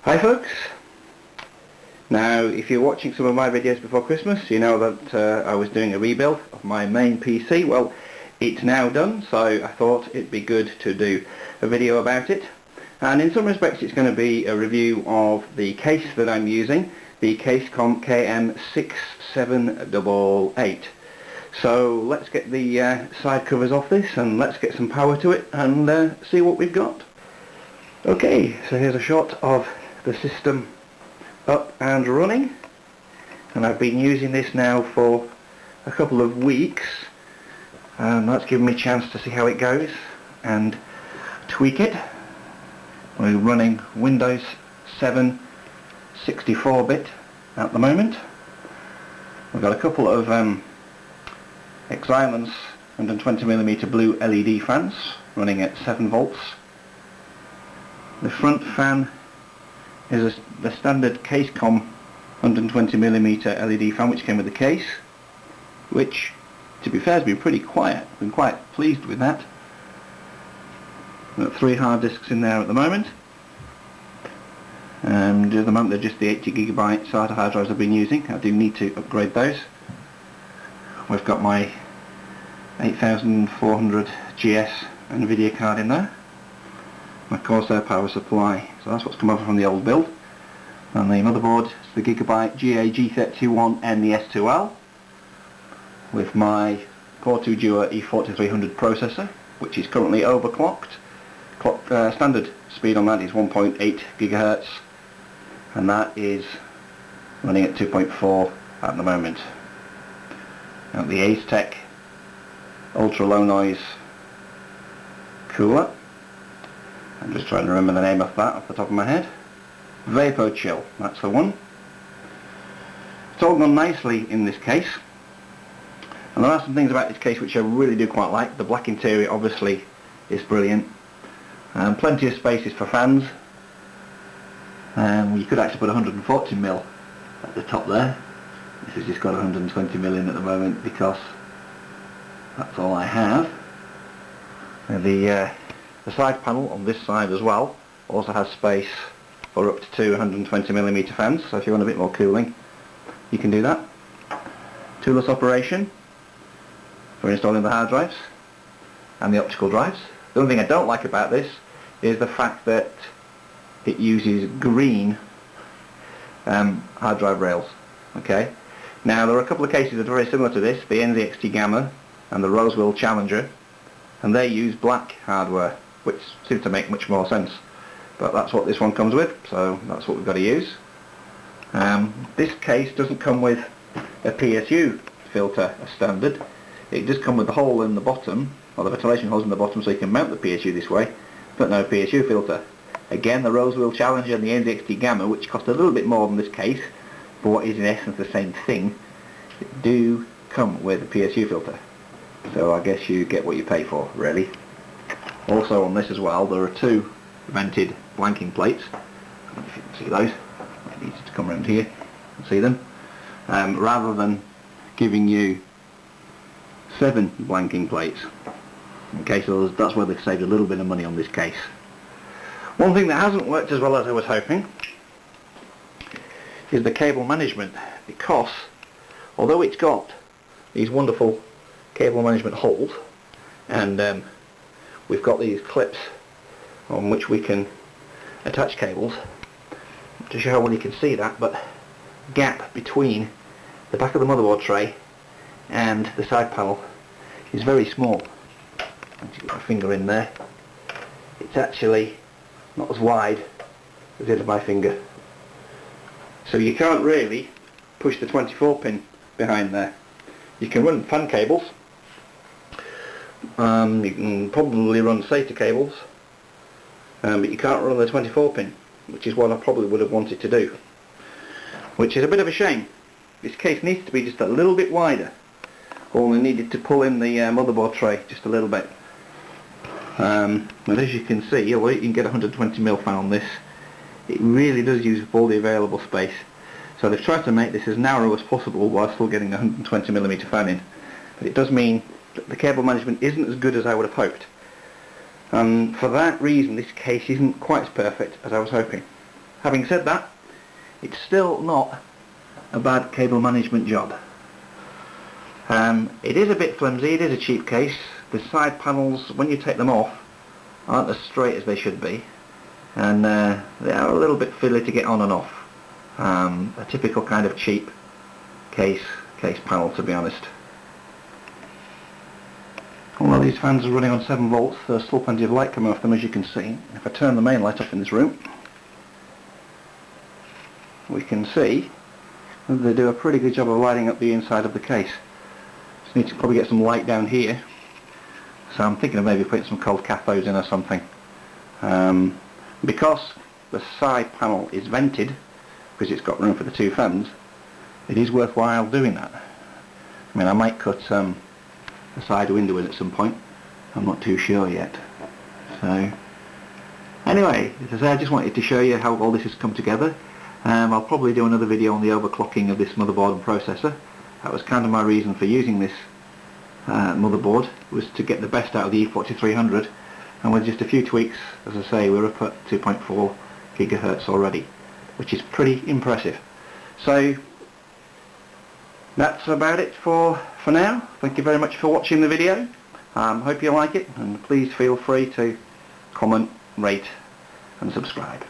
Hi folks. Now if you're watching some of my videos before Christmas, you know that I was doing a rebuild of my main PC. Well, it's now done, so I thought it'd be good to do a video about it. And in some respects it's going to be a review of the case that I'm using, the Casecom KM6788. So let's get the side covers off this and let's get some power to it and see what we've got. Okay, so here's a shot of the system up and running, and I've been using this now for a couple of weeks, and that's given me a chance to see how it goes and tweak it. We're running Windows 7 64-bit at the moment. We've got a couple of Xilinx 120mm blue LED fans running at 7 volts. The front fan is the standard Casecom 120mm LED fan which came with the case, which to be fair has been pretty quiet. I've been quite pleased with that. I've got 3 hard disks in there at the moment, and at the moment they're just the 80GB SATA hard drives I've been using. I do need to upgrade those. We've got my 8400 GS NVIDIA card in there, my Corsair power supply, so that's what's come over from the old build, and the motherboard is the Gigabyte GA-G31N the S2L with my Core 2 Duo E4300 processor, which is currently overclocked. Standard speed on that is 1.8 GHz, and that is running at 2.4 at the moment. Now the Ace-Tech ultra low noise cooler, I'm just trying to remember the name of that off the top of my head. Vapor Chill, that's the one. It's all gone nicely in this case, and there are some things about this case which I really do quite like. The black interior obviously is brilliant, and plenty of spaces for fans. You could actually put 140mm at the top there. This has just got 120mm in at the moment because that's all I have. And the side panel on this side as well also has space for up to 2 120mm fans, so if you want a bit more cooling you can do that. Toolless operation for installing the hard drives and the optical drives. The only thing I don't like about this is the fact that it uses green hard drive rails. Okay, now there are a couple of cases that are very similar to this, the NZXT Gamma and the Rosewill Challenger, and they use black hardware, which seems to make much more sense, but that's what this one comes with, so that's what we've got to use. This case doesn't come with a PSU filter as standard. It does come with the hole in the bottom, or the ventilation holes in the bottom, so you can mount the PSU this way, but no PSU filter. Again, the Rosewill Challenger and the NZXT Gamma, which cost a little bit more than this case, but what is in essence the same thing, do come with a PSU filter. So I guess you get what you pay for, really. Also on this as well, there are 2 vented blanking plates. I don't know if you can see those. I need to come around here and see them. Rather than giving you 7 blanking plates. Okay, so that's where they've saved a little bit of money on this case. One thing that hasn't worked as well as I was hoping is the cable management, because although it's got these wonderful cable management holes, and we've got these clips on which we can attach cables, to show how well you can see that, but gap between the back of the motherboard tray and the side panel is very small. I'll just put my finger in there. It's actually not as wide as the end of my finger, so you can't really push the 24 pin behind there. You can run fan cables, you can probably run SATA cables, but you can't run the 24 pin, which is what I probably would have wanted to do, which is a bit of a shame. This case needs to be just a little bit wider. Only needed to pull in the motherboard tray just a little bit. But as you can see, although you can get a 120mm fan on this, it really does use up all the available space. So they've tried to make this as narrow as possible while still getting a 120mm fan in. But it does mean that the cable management isn't as good as I would have hoped. For that reason, this case isn't quite as perfect as I was hoping. having said that, it's still not a bad cable management job. It is a bit flimsy, it is a cheap case. The side panels, when you take them off, aren't as straight as they should be, and they are a little bit fiddly to get on and off. A typical kind of cheap case panel, to be honest. Although these fans are running on 7 volts, there's still plenty of light coming off them, as you can see. If I turn the main light off in this room, we can see that they do a pretty good job of lighting up the inside of the case. Just need to probably get some light down here, so I'm thinking of maybe putting some cold cathodes in or something. Because the side panel is vented, because it's got room for the 2 fans, it is worthwhile doing that. I mean, I might cut the side window in at some point, I'm not too sure yet. So anyway, as I say, I just wanted to show you how all this has come together. I'll probably do another video on the overclocking of this motherboard and processor. That was kind of my reason for using this motherboard, was to get the best out of the E4300, and with just a few tweaks, as I say, we're up at 2.4 gigahertz already, which is pretty impressive. So that's about it for now. Thank you very much for watching the video. Hope you like it, and please feel free to comment, rate and subscribe.